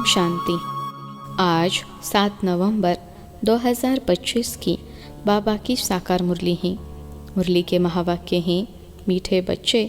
शांति। आज 7 नवंबर 2025 की बाबा की साकार मुरली है। मुरली के महावाक्य हैं, मीठे बच्चे,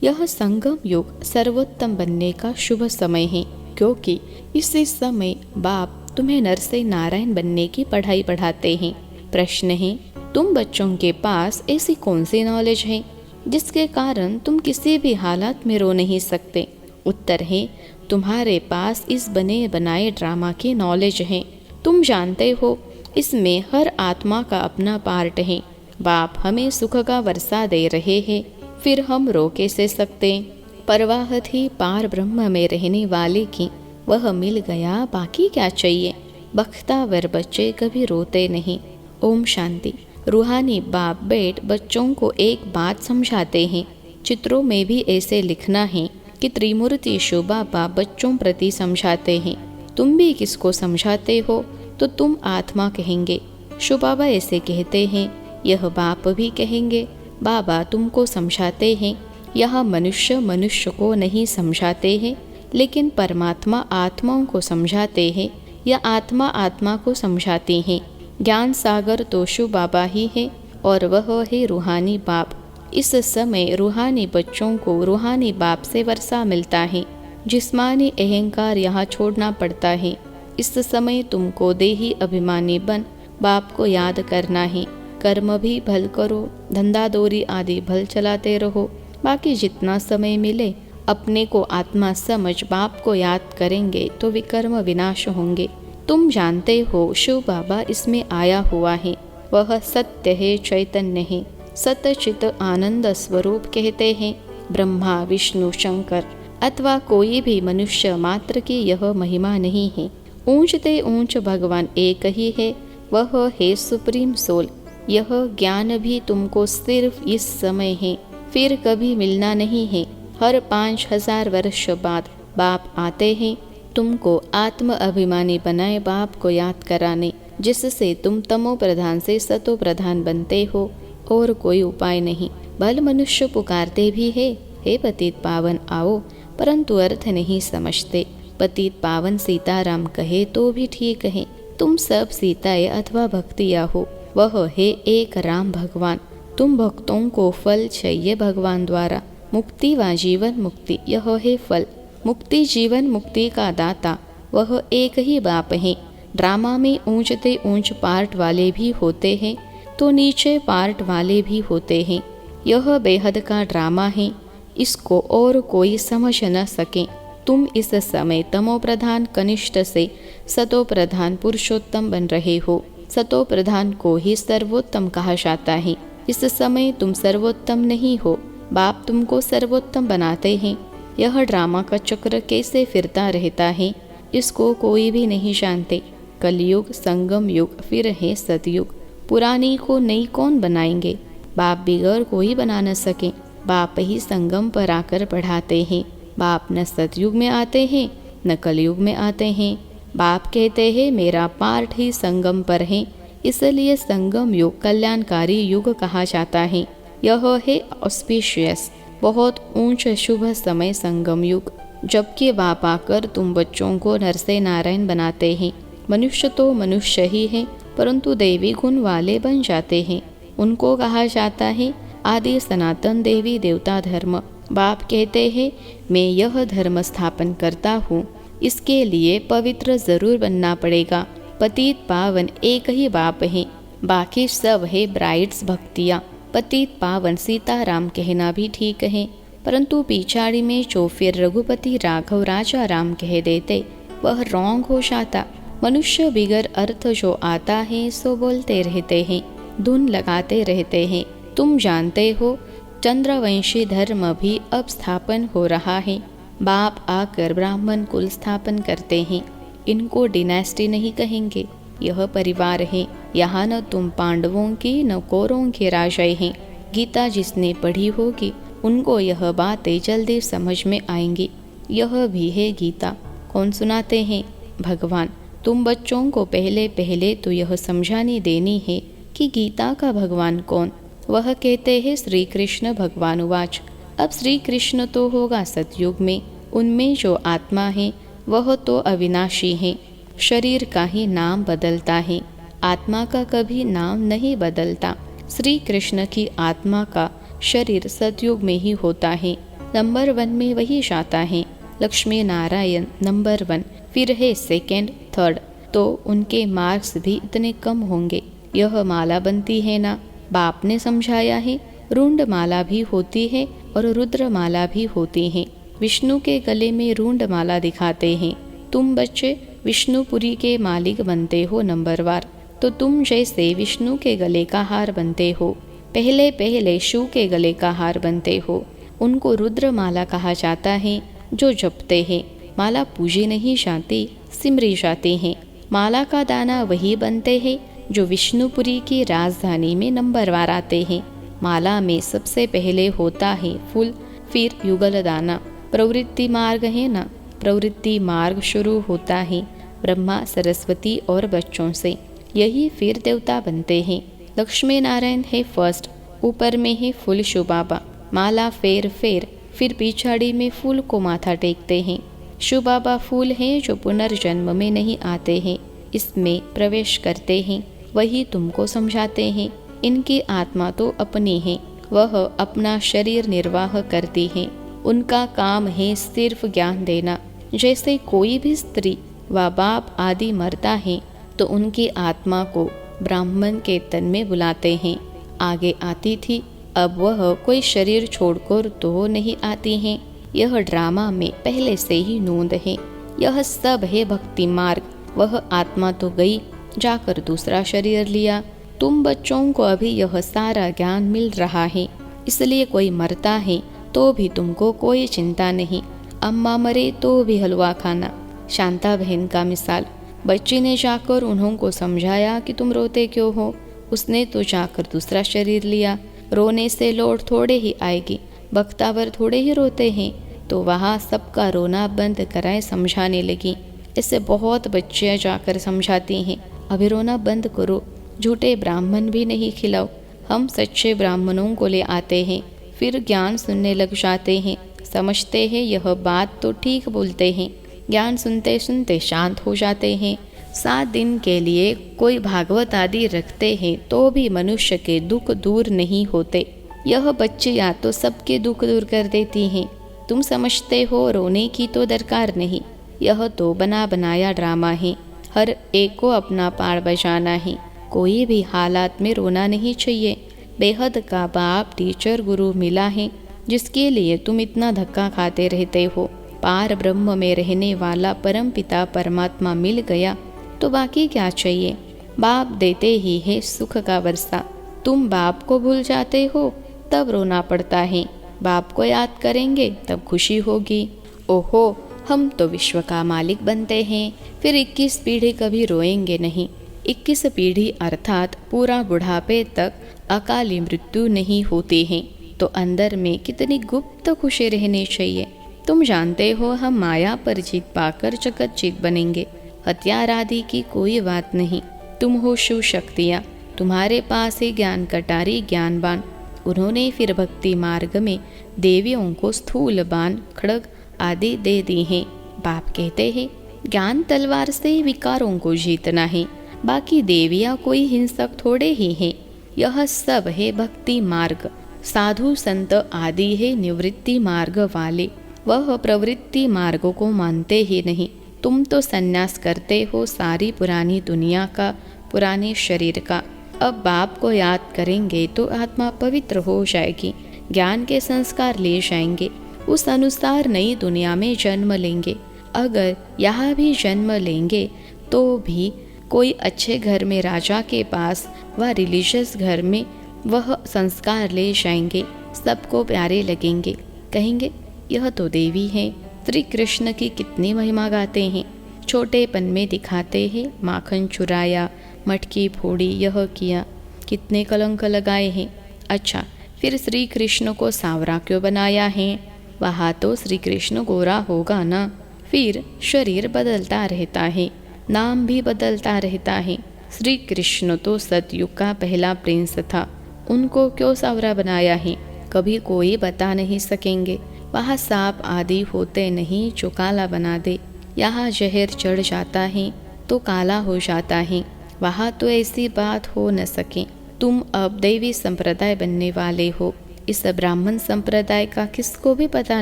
यह संगम युग सर्वोत्तम बनने का शुभ समय है, क्योंकि इसी समय बाप तुम्हें नर से नारायण बनने की पढ़ाई पढ़ाते हैं। प्रश्न है, तुम बच्चों के पास ऐसी कौन सी नॉलेज है जिसके कारण तुम किसी भी हालात में रो नहीं सकते? उत्तर है, तुम्हारे पास इस बने बनाए ड्रामा की नॉलेज है। तुम जानते हो इसमें हर आत्मा का अपना पार्ट है। बाप हमें सुख का वर्षा दे रहे हैं, फिर हम रो कैसे सकते? परवाह थी पार ब्रह्म में रहने वाले की, वह मिल गया, बाकी क्या चाहिए? बख्तावर बच्चे कभी रोते नहीं। ओम शांति। रूहानी बाप बेट बच्चों को एक बात समझाते हैं। चित्रों में भी ऐसे लिखना है कि त्रिमूर्ति शिव बाबा बच्चों प्रति समझाते हैं। तुम भी किसको समझाते हो तो तुम आत्मा कहेंगे। शिव बाबा ऐसे कहते हैं, यह बाप भी कहेंगे, बाबा तुमको समझाते हैं। यह मनुष्य मनुष्य को नहीं समझाते हैं, लेकिन परमात्मा आत्माओं को समझाते हैं या आत्मा आत्मा को समझाती हैं। ज्ञान सागर तो शिव बाबा ही है और वह है रूहानी बाप। इस समय रूहानी बच्चों को रूहानी बाप से वर्षा मिलता है। जिस्मानी अहंकार यहाँ छोड़ना पड़ता है। इस समय तुमको देही अभिमानी बन बाप को याद करना है। कर्म भी भल करो, धंधा दौरी आदि भल चलाते रहो। बाकी जितना समय मिले अपने को आत्मा समझ बाप को याद करेंगे तो विकर्म विनाश होंगे। तुम जानते हो शिव बाबा इसमें आया हुआ है। वह सत्य है, चैतन्य है, सतचित आनंद स्वरूप कहते हैं। ब्रह्मा विष्णु शंकर अथवा कोई भी मनुष्य मात्र की यह महिमा नहीं है। ऊंचते ऊंच भगवान एक ही है, वह है सुप्रीम सोल। यह ज्ञान भी तुमको सिर्फ इस समय है, फिर कभी मिलना नहीं है। हर 5000 वर्ष बाद बाप आते हैं तुमको आत्म अभिमानी बनाए बाप को याद कराने, जिससे तुम तमो प्रधान से सतो प्रधान बनते हो। और कोई उपाय नहीं। भल मनुष्य पुकारते भी है, हे पतित पावन आओ, परंतु अर्थ नहीं समझते। पतित पावन सीताराम कहे तो भी ठीक है। तुम सब सीताएं अथवा भक्तिया हो, वह है एक राम भगवान। तुम भक्तों को फल चाहिए भगवान द्वारा। मुक्ति व जीवन मुक्ति यह है फल। मुक्ति जीवन मुक्ति का दाता वह एक ही बाप है। ड्रामा में ऊंचते ऊंच पार्ट वाले भी होते हैं तो नीचे पार्ट वाले भी होते हैं। यह बेहद का ड्रामा है, इसको और कोई समझ न सके। तुम इस समय तमो प्रधान कनिष्ठ से सतो प्रधान पुरुषोत्तम बन रहे हो। सतो प्रधान को ही सर्वोत्तम कहा जाता है। इस समय तुम सर्वोत्तम नहीं हो, बाप तुमको सर्वोत्तम बनाते हैं। यह ड्रामा का चक्र कैसे फिरता रहता है इसको कोई भी नहीं जानते। कलयुग, संगम युग, फिर है सतयुग। पुरानी को नई कौन बनाएंगे? बाप बिगड़ कोई बना न सके। बाप ही संगम पर आकर पढ़ाते हैं। बाप न सतयुग में आते हैं न कलयुग में आते हैं। बाप कहते हैं मेरा पार्ट ही संगम पर है, इसलिए संगम युग कल्याणकारी युग कहा जाता है। यह है ऑस्पिशियस, बहुत ऊंच शुभ समय संगम युग, जबकि बाप आकर तुम बच्चों को नर से नारायण बनाते हैं। मनुष्य तो मनुष्य ही है, परंतु देवी गुण वाले बन जाते हैं। उनको कहा जाता है आदि सनातन देवी देवता धर्म। बाप कहते हैं मैं यह धर्म स्थापन करता हूँ, इसके लिए पवित्र जरूर बनना पड़ेगा। पतित पावन एक ही बाप है, बाकी सब है ब्राइड्स भक्तियाँ। पतित पावन सीताराम कहना भी ठीक है, परंतु पिछाड़ी में जो फिर रघुपति राघव राजा राम कह देते वह रॉन्ग हो जाता। मनुष्य बिगर अर्थ जो आता है सो बोलते रहते हैं, धुन लगाते रहते हैं। तुम जानते हो चंद्रवंशी धर्म भी अब स्थापन हो रहा है। बाप आकर ब्राह्मण कुल स्थापन करते हैं। इनको डिनेस्टी नहीं कहेंगे, यह परिवार है। यहाँ न तुम पांडवों की न कौरवों के राजा हैं। गीता जिसने पढ़ी होगी उनको यह बातें जल्दी समझ में आएंगी। यह भी है गीता। कौन सुनाते हैं? भगवान। तुम बच्चों को पहले पहले तो यह समझानी देनी है कि गीता का भगवान कौन। वह कहते हैं श्री कृष्ण भगवानुवाच। अब श्री कृष्ण तो होगा सतयुग में, उनमें जो आत्मा है वह तो अविनाशी है। शरीर का ही नाम बदलता है, आत्मा का कभी नाम नहीं बदलता। श्री कृष्ण की आत्मा का शरीर सतयुग में ही होता है। नंबर 1 में वही जाता है। लक्ष्मी नारायण नंबर 1, फिर है सेकंड, थर्ड, तो उनके मार्क्स भी इतने कम होंगे। यह माला बनती है ना, बाप ने समझाया है। रुंड माला भी होती है और रुद्र माला भी होती है। विष्णु के गले में रुंड माला दिखाते हैं। तुम बच्चे विष्णुपुरी के मालिक बनते हो नंबरवार, तो तुम जैसे विष्णु के गले का हार बनते हो, पहले पहले शिव के गले का हार बनते हो। उनको रुद्र माला कहा जाता है। जो जपते हैं, माला पूजी नहीं जाती, सिमरी जाती है। माला का दाना वही बनते हैं जो विष्णुपुरी की राजधानी में नंबरवार आते हैं। माला में सबसे पहले होता है फूल, फिर युगल दाना। प्रवृत्ति मार्ग है ना, प्रवृत्ति मार्ग शुरू होता है ब्रह्मा, सरस्वती और बच्चों से, यही फिर देवता बनते हैं। लक्ष्मी नारायण है फर्स्ट, ऊपर में है फूल शिव बाबा। माला फेर फेर, फिर पिछाड़ी में फूल को माथा टेकते हैं। शिव बाबा फूल हैं जो पुनर्जन्म में नहीं आते हैं, इसमें प्रवेश करते हैं, वही तुमको समझाते हैं। इनकी आत्मा तो अपनी है, वह अपना शरीर निर्वाह करती है। उनका काम है सिर्फ ज्ञान देना। जैसे कोई भी स्त्री व बाप आदि मरता है तो उनकी आत्मा को ब्राह्मण के तन में बुलाते हैं। आगे आती थी, अब वह कोई शरीर छोड़कर तो नहीं आती हैं। यह ड्रामा में पहले से ही नोंद है। यह सब है भक्ति मार्ग। वह आत्मा तो गई, जाकर दूसरा शरीर लिया। तुम बच्चों को अभी यह सारा ज्ञान मिल रहा है, इसलिए कोई मरता है तो भी तुमको कोई चिंता नहीं। अम्मा मरे तो भी हलवा खाना। शांता बहन का मिसाल, बच्ची ने जाकर उन्हों को समझाया कि तुम रोते क्यों हो। उसने तो जाकर दूसरा शरीर लिया। रोने से लौट थोड़े ही आएगी, बख्तावर थोड़े ही रोते हैं, तो वहाँ सबका रोना बंद कराए समझाने लगी। इससे बहुत बच्चियाँ जाकर समझाती हैं, अभी रोना बंद करो, झूठे ब्राह्मण भी नहीं खिलाओ। हम सच्चे ब्राह्मणों को ले आते हैं, फिर ज्ञान सुनने लग जाते हैं। समझते हैं यह बात तो ठीक बोलते हैं, ज्ञान सुनते सुनते शांत हो जाते हैं। 7 दिन के लिए कोई भागवत आदि रखते हैं तो भी मनुष्य के दुख दूर नहीं होते। यह बच्चियाँ तो सबके दुख दूर कर देती हैं। तुम समझते हो रोने की तो दरकार नहीं, यह तो बना बनाया ड्रामा है। हर एक को अपना पार बजाना है, कोई भी हालात में रोना नहीं चाहिए। बेहद का बाप टीचर गुरु मिला है, जिसके लिए तुम इतना धक्का खाते रहते हो। पार ब्रह्म में रहने वाला परम पिता परमात्मा मिल गया तो बाकी क्या चाहिए। बाप देते ही है सुख का वर्षा। तुम बाप को भूल जाते हो तब रोना पड़ता है, बाप को याद करेंगे तब खुशी होगी। ओहो, हम तो विश्व का मालिक बनते हैं, फिर 21 पीढ़ी कभी रोएंगे नहीं। 21 पीढ़ी अर्थात पूरा बुढ़ापे तक अकाली मृत्यु नहीं होती है, तो अंदर में कितनी गुप्त खुशी रहनी चाहिए। तुम जानते हो हम माया पर जीत पाकर जगत जीत बनेंगे। हथियार आदि की कोई बात नहीं। तुम हो शिव शक्तियाँ, तुम्हारे पास है ज्ञान कटारी ज्ञानबान। उन्होंने फिर भक्ति मार्ग में देवियों को स्थूल बाण खड़ग आदि दे दी हैं। बाप कहते हैं ज्ञान तलवार से विकारों को जीतना है, बाकी देवियाँ कोई हिंसक थोड़े ही हैं। यह सब है भक्ति मार्ग। साधु संत आदि है निवृत्ति मार्ग वाले, वह प्रवृत्ति मार्ग को मानते ही नहीं। तुम तो संन्यास करते हो सारी पुरानी दुनिया का, पुराने शरीर का। अब बाप को याद करेंगे तो आत्मा पवित्र हो जाएगी, ज्ञान के संस्कार ले जाएंगे, उस अनुसार नई दुनिया में जन्म लेंगे। अगर यहाँ भी जन्म लेंगे तो भी कोई अच्छे घर में राजा के पास व रिलीजियस घर में वह संस्कार ले जाएंगे, सबको प्यारे लगेंगे, कहेंगे यह तो देवी है। श्री कृष्ण की कितनी महिमा गाते हैं, छोटेपन में दिखाते हैं माखन चुराया, मटकी फोड़ी, यह किया, कितने कलंक लगाए हैं। अच्छा, फिर श्री कृष्ण को सांवरा क्यों बनाया है? वहाँ तो श्री कृष्ण गोरा होगा ना। फिर शरीर बदलता रहता है, नाम भी बदलता रहता है। श्री कृष्ण तो सतयुग का पहला प्रिंस था, उनको क्यों सांवरा बनाया है कभी कोई बता नहीं सकेंगे। वहाँ सांप आदि होते नहीं जो काला बना दे। यहाँ जहर चढ़ जाता है तो काला हो जाता है, वहाँ तो ऐसी बात हो न सके। तुम अब दैवी संप्रदाय बनने वाले हो। इस ब्राह्मण संप्रदाय का किसको भी पता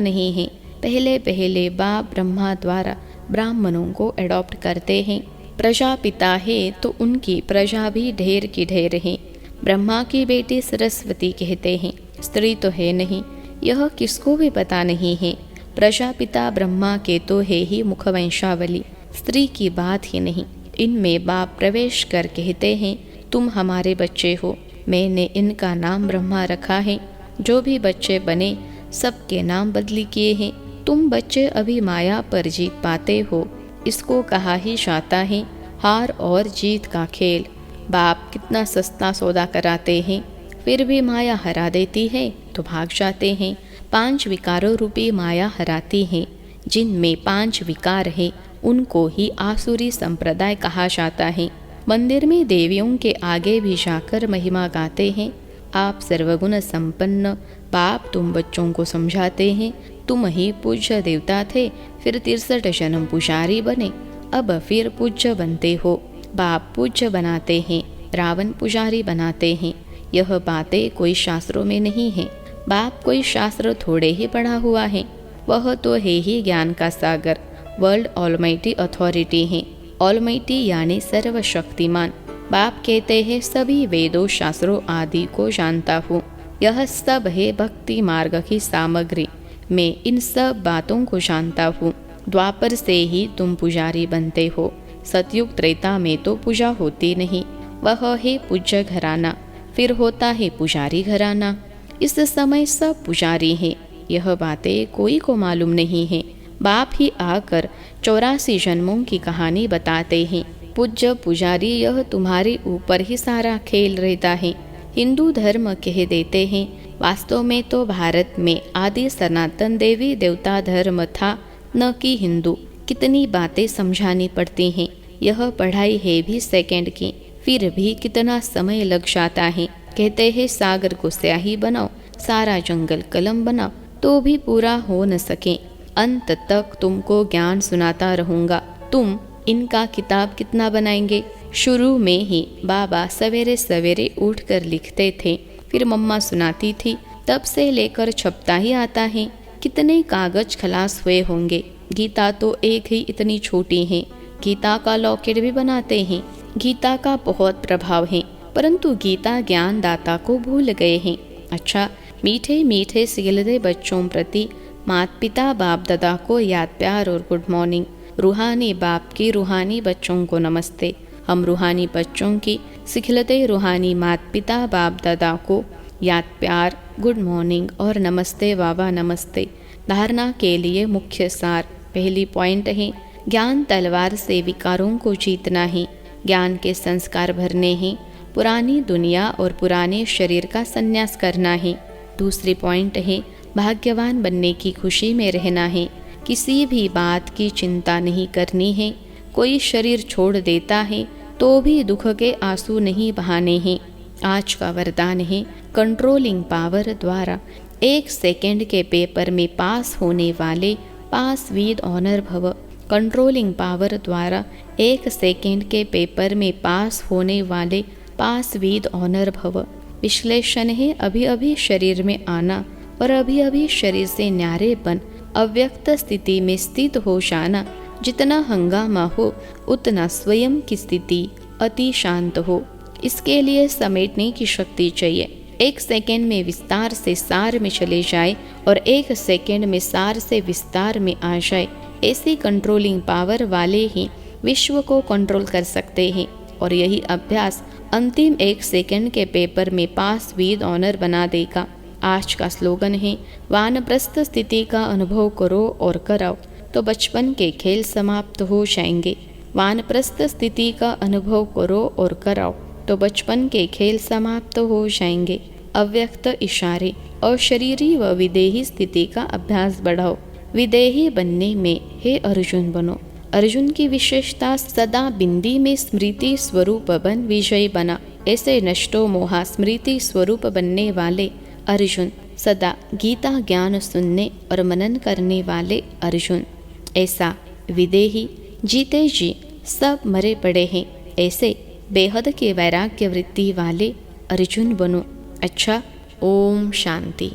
नहीं है। पहले पहले बाप ब्रह्मा द्वारा ब्राह्मणों को अडॉप्ट करते हैं। प्रजापिता है तो उनकी प्रजा भी ढेर की ढेर है। ब्रह्मा की बेटी सरस्वती कहते हैं, स्त्री तो है नहीं, यह किसको भी पता नहीं है। प्रजापिता ब्रह्मा के तो है ही मुखवंशावली, स्त्री की बात ही नहीं। इनमें बाप प्रवेश कर कहते हैं, तुम हमारे बच्चे हो, मैंने इनका नाम ब्रह्मा रखा है। जो भी बच्चे बने सबके नाम बदली किए हैं। तुम बच्चे अभी माया पर जीत पाते हो, इसको कहा ही जाता है हार और जीत का खेल। बाप कितना सस्ता सौदा कराते हैं, फिर भी माया हरा देती है तो भाग जाते हैं। 5 विकारों रूपी माया हराती है। जिनमें 5 विकार है उनको ही आसुरी संप्रदाय कहा जाता है। मंदिर में देवियों के आगे भी जाकर महिमा गाते हैं, आप सर्वगुण संपन्न। बाप तुम बच्चों को समझाते हैं, तुम ही पूज्य देवता थे, फिर 63 जन्म पुजारी बने, अब फिर पूज्य बनते हो। बाप पूज्य बनाते हैं, रावण पुजारी बनाते हैं। यह बातें कोई शास्त्रों में नहीं है। बाप कोई शास्त्र थोड़े ही पढ़ा हुआ है, वह तो है ही ज्ञान का सागर। वर्ल्ड ऑलमाइटी अथॉरिटी है। ऑलमाइटी यानी सर्वशक्तिमान। बाप कहते हैं सभी वेदों शास्त्रों आदि को जानता हूँ, यह सब है भक्ति मार्ग की सामग्री। मैं इन सब बातों को जानता हूँ। द्वापर से ही तुम पुजारी बनते हो। सतयुग त्रेता में तो पूजा होती नहीं, वह है पूज्य घराना, फिर होता है पुजारी घराना। इस समय सब पुजारी हैं, यह बातें कोई को मालूम नहीं है। बाप ही आकर 84 जन्मों की कहानी बताते हैं। पूज्य पुजारी, यह तुम्हारे ऊपर ही सारा खेल रहता है। हिंदू धर्म कह देते हैं, वास्तव में तो भारत में आदि सनातन देवी देवता धर्म था, न कि हिंदू। कितनी बातें समझानी पड़ती हैं। यह पढ़ाई है भी सेकंड की, फिर भी कितना समय लग जाता है। कहते हैं सागर को स्याही बनाओ, सारा जंगल कलम बनाओ, तो भी पूरा हो न सके। अंत तक तुमको ज्ञान सुनाता रहूँगा, तुम इनका किताब कितना बनाएंगे। शुरू में ही बाबा सवेरे सवेरे उठकर लिखते थे, फिर मम्मा सुनाती थी, तब से लेकर छपता ही आता है। कितने कागज खलास हुए होंगे। गीता तो एक ही इतनी छोटी है। गीता का लॉकेट भी बनाते हैं। गीता का बहुत प्रभाव है, परंतु गीता ज्ञानदाता को भूल गए हैं। अच्छा, मीठे मीठे सिलदे बच्चों प्रति माता पिता बाप दादा को याद प्यार और गुड मॉर्निंग। रूहानी बाप की रूहानी बच्चों को नमस्ते। हम रूहानी बच्चों की सिखलते रूहानी माता पिता बाप दादा को याद प्यार, गुड मॉर्निंग और नमस्ते बाबा नमस्ते। धारणा के लिए मुख्य सार। पहली पॉइंट है, ज्ञान तलवार से विकारों को जीतना है। ज्ञान के संस्कार भरने हैं। पुरानी दुनिया और पुराने शरीर का संन्यास करना है। दूसरी पॉइंट है, भाग्यवान बनने की खुशी में रहना है। किसी भी बात की चिंता नहीं करनी है। कोई शरीर छोड़ देता है तो भी दुख के आंसू नहीं बहाने हैं। आज का वरदान है, कंट्रोलिंग पावर द्वारा 1 सेकंड के पेपर में पास होने वाले पास विद ऑनर भव। कंट्रोलिंग पावर द्वारा 1 सेकंड के पेपर में पास होने वाले पास विद ऑनर भव। विश्लेषण है, अभी अभी शरीर में आना और अभी अभी शरीर से न्यारे बन अव्यक्त स्थिति में स्थित हो जाना। जितना हंगामा हो उतना स्वयं की स्थिति अति शांत हो। इसके लिए समेटने की शक्ति चाहिए। 1 सेकंड में विस्तार से सार में चले जाए और 1 सेकंड में सार से विस्तार में आ जाए। ऐसी कंट्रोलिंग पावर वाले ही विश्व को कंट्रोल कर सकते हैं। और यही अभ्यास अंतिम 1 सेकंड के पेपर में पास विद ऑनर बना देगा। आज का स्लोगन है, वानप्रस्थ स्थिति का अनुभव करो और कराओ तो बचपन के खेल समाप्त हो जाएंगे। वानप्रस्थ स्थिति का अनुभव करो और कराओ तो बचपन के खेल समाप्त हो जाएंगे। अव्यक्त इशारे और शरीरी व विदेही स्थिति का अभ्यास बढ़ाओ। विदेही बनने में हे अर्जुन बनो। अर्जुन की विशेषता, सदा बिंदी में स्मृति स्वरूप बन विजय बना। ऐसे नष्टो मोहा स्मृति स्वरूप बनने वाले अर्जुन, सदा गीता ज्ञान सुनने और मनन करने वाले अर्जुन। ऐसा विदेही जीते जी सब मरे पड़े हैं, ऐसे बेहद के वैराग्य वृत्ति वाले अर्जुन बनो। अच्छा, ओम शांति।